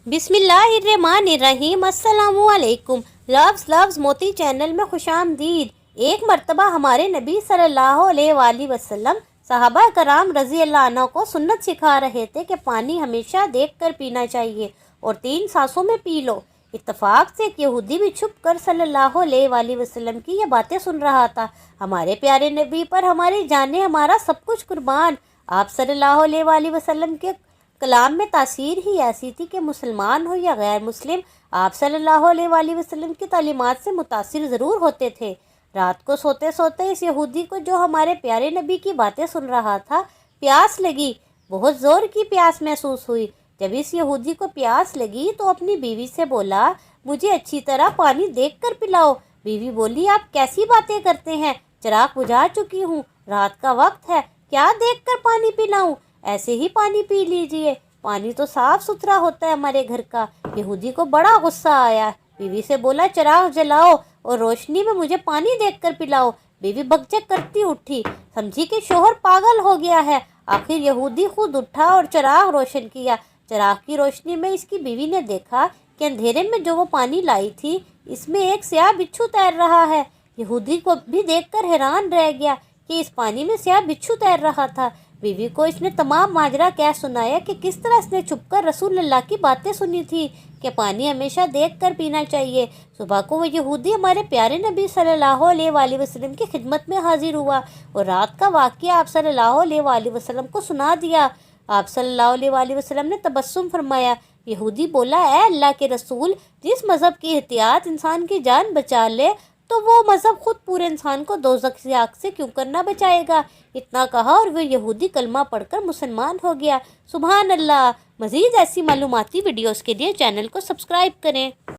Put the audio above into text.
बिस्मिल्लाहिर्रहमानिर्रहीम। अस्सलामु अलैकुम। लव्स मोती चैनल में खुश आमदीद। एक मर्तबा हमारे नबी सल्लल्लाहु अलैहि वसल्लम सहाबा कराम रज़ी अल्लाह अन्हु को सुन्नत सिखा रहे थे कि पानी हमेशा देख कर पीना चाहिए और 3 सांसों में पी लो। इत्तफाक से एक यहूदी भी छुप कर सल्लल्लाहु अलैहि वसल्लम की ये बातें सुन रहा था। हमारे प्यारे नबी पर हमारी जानें, हमारा सब कुछ कुर्बान। आप सल्लल्लाहु अलैहि वसल्लम के कलाम में तासीर ही ऐसी थी कि मुसलमान हो या गैर मुस्लिम, आप सल्लल्लाहु अलैहि वसल्लम की तालीमात से मुतासिर ज़रूर होते थे। रात को सोते सोते इस यहूदी को, जो हमारे प्यारे नबी की बातें सुन रहा था, प्यास लगी। बहुत ज़ोर की प्यास महसूस हुई। जब इस यहूदी को प्यास लगी तो अपनी बीवी से बोला, मुझे अच्छी तरह पानी देख कर पिलाओ। बीवी बोली, आप कैसी बातें करते हैं, चिराग बुझा चुकी हूँ, रात का वक्त है, क्या देख कर पानी पिलाऊँ, ऐसे ही पानी पी लीजिए, पानी तो साफ सुथरा होता है हमारे घर का। यहूदी को बड़ा गुस्सा आया। बीवी से बोला, चिराग जलाओ और रोशनी में मुझे पानी देखकर पिलाओ। बीवी बकझक करती उठी, समझी कि शोहर पागल हो गया है। आखिर यहूदी खुद उठा और चिराग रोशन किया। चिराग की रोशनी में इसकी बीवी ने देखा कि अंधेरे में जो वो पानी लाई थी, इसमें एक स्याह बिच्छू तैर रहा है। यहूदी को भी देखकर हैरान रह गया कि इस पानी में स्याह बिच्छू तैर रहा था। बीवी को इसने तमाम माजरा कह सुनाया कि किस तरह इसने छुपकर रसूल अल्लाह की बातें सुनी थी कि पानी हमेशा देख कर पीना चाहिए। सुबह को वो यहूदी हमारे प्यारे नबी सल्लल्लाहु अलैहि वसल्लम की खिदमत में हाजिर हुआ और रात का वाक़या आप सल्लल्लाहु अलैहि वसल्लम को सुना दिया। आप सल्लल्लाहु अलैहि वसल्लम ने तबस्सुम फरमाया। यहूदी बोला, ए अल्लाह के रसूल, जिस मज़हब की एहतियात इंसान की जान बचा ले, तो वो मज़हब खुद पूरे इंसान को दोज़ख की आग से क्यों करना बचाएगा। इतना कहा और वो यहूदी कलमा पढ़कर मुसलमान हो गया। सुभान अल्लाह। मज़ीद ऐसी मालूमाती वीडियोस के लिए चैनल को सब्सक्राइब करें।